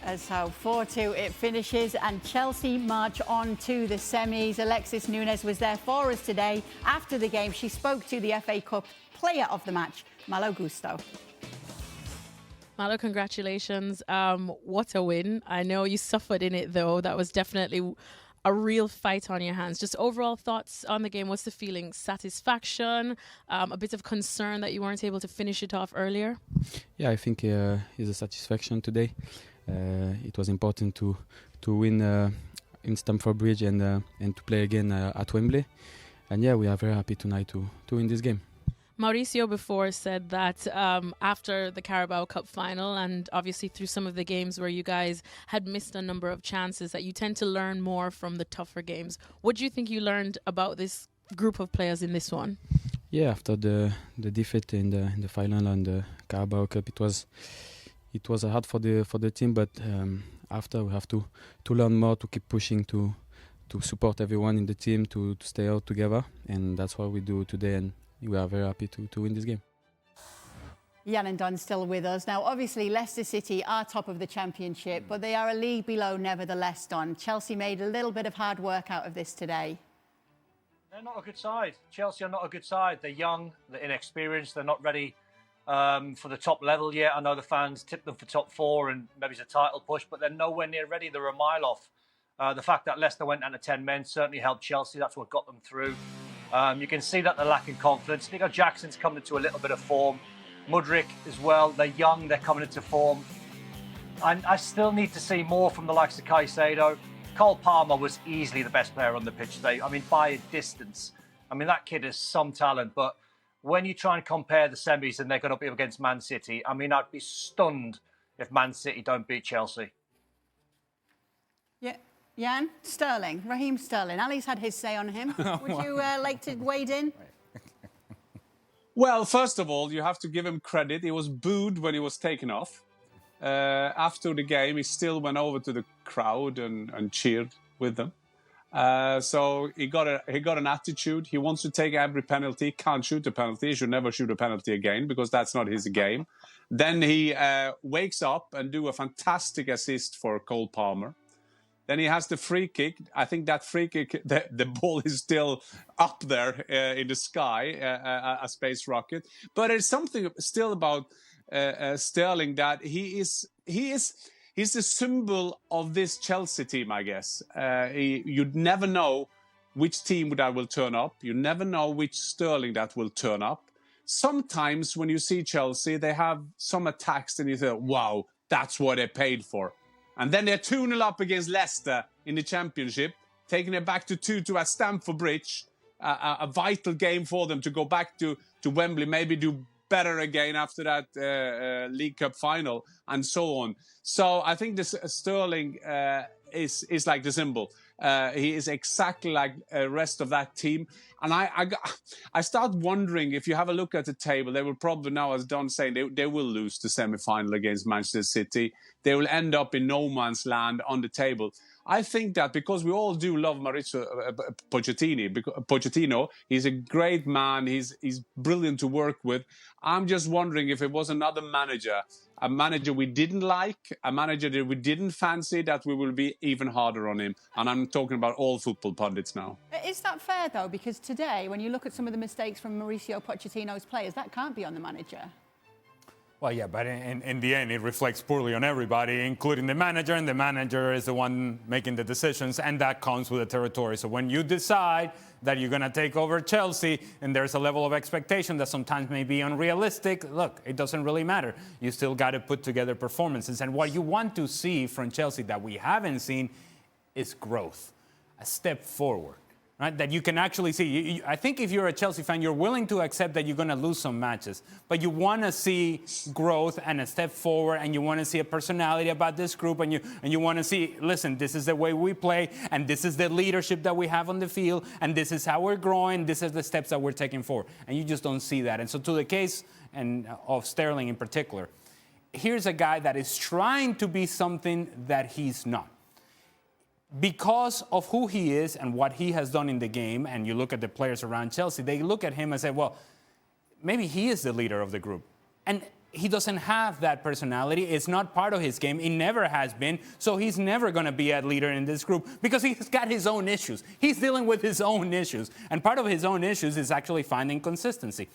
As how 4-2 it finishes and Chelsea march on to the semis. Alexis Nunes was there for us today. After the game, she spoke to the FA Cup player of the match, Malo Gusto. Malo, congratulations. What a win. I know you suffered in it, though. That was definitely a real fight on your hands. Just overall thoughts on the game. What's the feeling? Satisfaction? A bit of concern that you weren't able to finish it off earlier? Yeah, I think it's a satisfaction today. It was important to win in Stamford Bridge and to play again at Wembley. And yeah, we are very happy tonight to win this game. Mauricio before said that after the Carabao Cup final and obviously through some of the games where you guys had missed a number of chances, that you tend to learn more from the tougher games. What do you think you learned about this group of players in this one? Yeah, after the defeat in the final and the Carabao Cup, it was hard for the team, but after we have to learn more, to keep pushing, to support everyone in the team, to stay out together, and that's what we do today. And we are very happy to win this game. Jan and Don still with us. Now, obviously, Leicester City are top of the Championship, but they are a league below nevertheless, Don. Chelsea made a little bit of hard work out of this today. They're not a good side. Chelsea are not a good side. They're young, they're inexperienced, they're not ready for the top level yet. I know the fans tipped them for top four and maybe it's a title push, but they're nowhere near ready. They're a mile off. The fact that Leicester went down to 10 men certainly helped Chelsea. That's what got them through. You can see that they're lacking confidence. Nico Jackson's coming into a little bit of form. Mudryk as well. They're young. They're coming into form. And I still need to see more from the likes of Caicedo. Cole Palmer was easily the best player on the pitch today. I mean, by a distance. I mean, that kid has some talent. But when you try and compare the semis and they're going to be up against Man City, I mean, I'd be stunned if Man City don't beat Chelsea. Yeah. Jan, Sterling, Raheem Sterling. Ali's had his say on him. Would you like to wade in? Well, first of all, you have to give him credit. He was booed when he was taken off. After the game, he still went over to the crowd and cheered with them. So he got an attitude. He wants to take every penalty. Can't shoot a penalty. He should never shoot a penalty again because that's not his game. Then he wakes up and do a fantastic assist for Cole Palmer. Then he has the free kick. I think that free kick, the ball is still up there in the sky, a space rocket. But there's something still about Sterling that he's the symbol of this Chelsea team, I guess. You'd never know which team that will turn up. You never know which Sterling that will turn up. Sometimes when you see Chelsea, they have some attacks and you think, wow, that's what they paid for. And then they're 2-0 up against Leicester in the Championship, taking it back to 2-2 at Stamford Bridge. A vital game for them to go back to Wembley, maybe do better again after that League Cup final and so on. So I think this Sterling is like the symbol. He is exactly like the rest of that team. And I start wondering, if you have a look at the table, they will probably now, as Don's saying, they will lose the semi-final against Manchester City. They will end up in no man's land on the table. I think that because we all do love Mauricio Pochettino, he's a great man, he's brilliant to work with. I'm just wondering if it was another manager, a manager we didn't like, a manager that we didn't fancy, that we will be even harder on him. And I'm talking about all football pundits now. Is that fair, though? Because today, when you look at some of the mistakes from Mauricio Pochettino's players, that can't be on the manager. Well, yeah, but in the end, it reflects poorly on everybody, including the manager, and the manager is the one making the decisions, and that comes with the territory. So when you decide that you're going to take over Chelsea, and there's a level of expectation that sometimes may be unrealistic, look, it doesn't really matter. You still got to put together performances. And what you want to see from Chelsea that we haven't seen is growth, a step forward. Right, that you can actually see. I think if you're a Chelsea fan, you're willing to accept that you're going to lose some matches. But you want to see growth and a step forward, and you want to see a personality about this group, and you want to see, listen, this is the way we play, and this is the leadership that we have on the field, and this is how we're growing, this is the steps that we're taking forward. And you just don't see that. And so to the case of Sterling in particular, here's a guy that is trying to be something that he's not. Because of who he is and what he has done in the game, and you look at the players around Chelsea, they look at him and say, well, maybe he is the leader of the group. And he doesn't have that personality. It's not part of his game. It never has been. So he's never going to be a leader in this group because he's got his own issues. He's dealing with his own issues. And part of his own issues is actually finding consistency.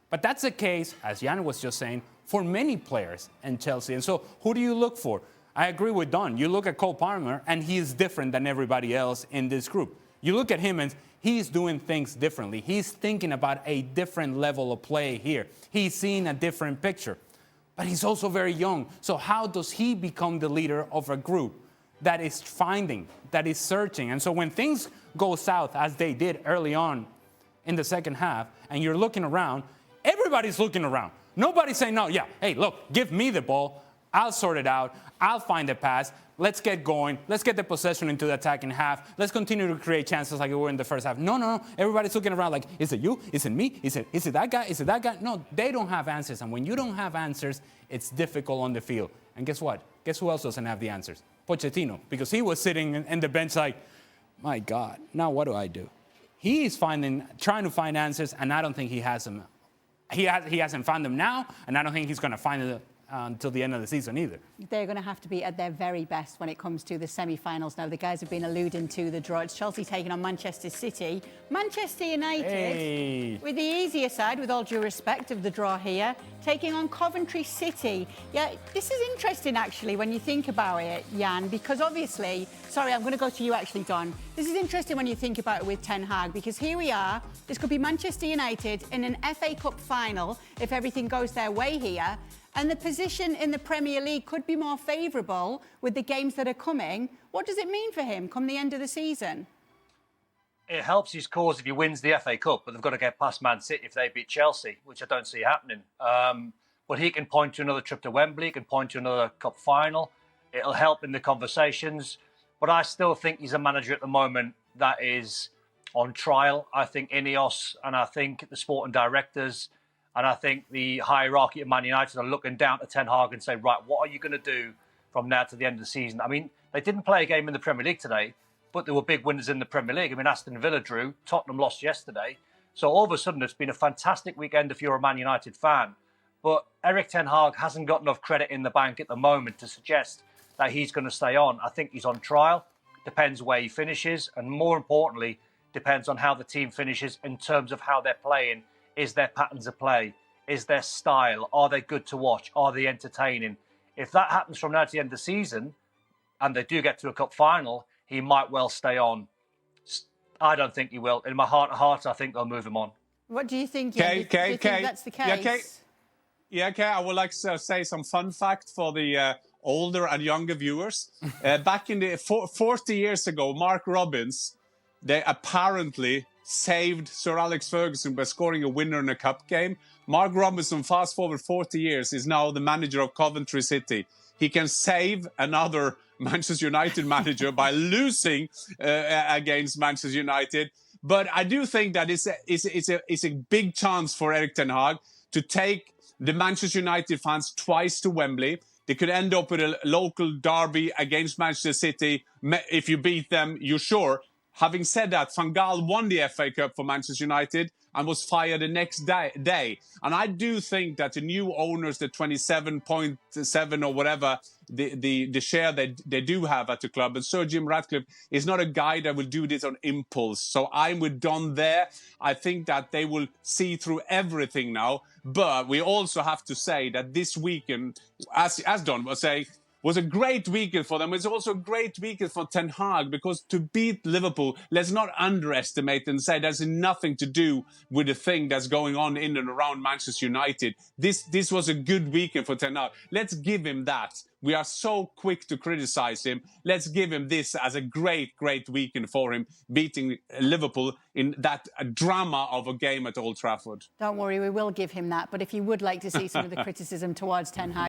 But that's the case, as Jan was just saying, for many players in Chelsea. And so who do you look for? I agree with Don. You look at Cole Palmer, and he is different than everybody else in this group. You look at him, and he's doing things differently. He's thinking about a different level of play here. He's seeing a different picture. But he's also very young. So how does he become the leader of a group that is finding, that is searching? And so when things go south, as they did early on in the second half, and you're looking around, everybody's looking around. Nobody's saying, no, yeah, hey, look, give me the ball. I'll sort it out. I'll find the pass. Let's get going. Let's get the possession into the attacking half. Let's continue to create chances like we were in the first half. No. Everybody's looking around like, is it you? Is it me? Is it that guy? Is it that guy? No, they don't have answers. And when you don't have answers, it's difficult on the field. And guess what? Guess who else doesn't have the answers? Pochettino. Because he was sitting in the bench like, my God, now what do I do? He is trying to find answers, and I don't think he has them. He hasn't found them now, and I don't think he's going to find them until the end of the season either. They're going to have to be at their very best when it comes to the semi-finals now. The guys have been alluding to the draw. It's Chelsea taking on Manchester City. Manchester United, with the easier side, with all due respect of the draw here, taking on Coventry City. Yeah, this is interesting, actually, when you think about it, Jan, because obviously... Sorry, I'm going to go to you, actually, Don. This is interesting when you think about it with Ten Hag, because here we are. This could be Manchester United in an FA Cup final, if everything goes their way here. And the position in the Premier League could be more favourable with the games that are coming. What does it mean for him come the end of the season? It helps his cause if he wins the FA Cup, but they've got to get past Man City if they beat Chelsea, which I don't see happening. But he can point to another trip to Wembley, he can point to another cup final. It'll help in the conversations. But I still think he's a manager at the moment that is on trial. I think Ineos and I think the sporting directors and I think the hierarchy of Man United are looking down to Ten Hag and say, right, what are you going to do from now to the end of the season? I mean, they didn't play a game in the Premier League today, but there were big winners in the Premier League. I mean, Aston Villa drew, Tottenham lost yesterday. So all of a sudden, it's been a fantastic weekend if you're a Man United fan. But Erik Ten Hag hasn't got enough credit in the bank at the moment to suggest that he's going to stay on. I think he's on trial. Depends where he finishes. And more importantly, depends on how the team finishes in terms of how they're playing. Is their patterns of play? Is their style? Are they good to watch? Are they entertaining? If that happens from now to the end of the season, and they do get to a cup final, he might well stay on. I don't think he will. In my heart of hearts, I think they'll move him on. What do you think? Do you think that's the case? Yeah, okay. I would like to say some fun fact for the older and younger viewers. Back in the 40 years ago, Mark Robbins, they apparently saved Sir Alex Ferguson by scoring a winner in a cup game. Mark Robinson, fast forward 40 years, is now the manager of Coventry City. He can save another Manchester United manager by losing against Manchester United. But I do think that it's a big chance for Erik Ten Hag to take the Manchester United fans twice to Wembley. They could end up with a local derby against Manchester City. If you beat them, you're sure. Having said that, Van Gaal won the FA Cup for Manchester United and was fired the next day. And I do think that the new owners, the 27.7 or whatever, the share they do have at the club, and Sir Jim Ratcliffe is not a guy that will do this on impulse. So I'm with Don there. I think that they will see through everything now. But we also have to say that this weekend, as Don was saying, was a great weekend for them. It's also a great weekend for Ten Hag, because to beat Liverpool, let's not underestimate and say there's nothing to do with the thing that's going on in and around Manchester United. This was a good weekend for Ten Hag. Let's give him that. We are so quick to criticize him. Let's give him this as a great, great weekend for him, beating Liverpool in that drama of a game at Old Trafford. Don't worry, we will give him that. But if you would like to see some of the criticism towards Ten Hag,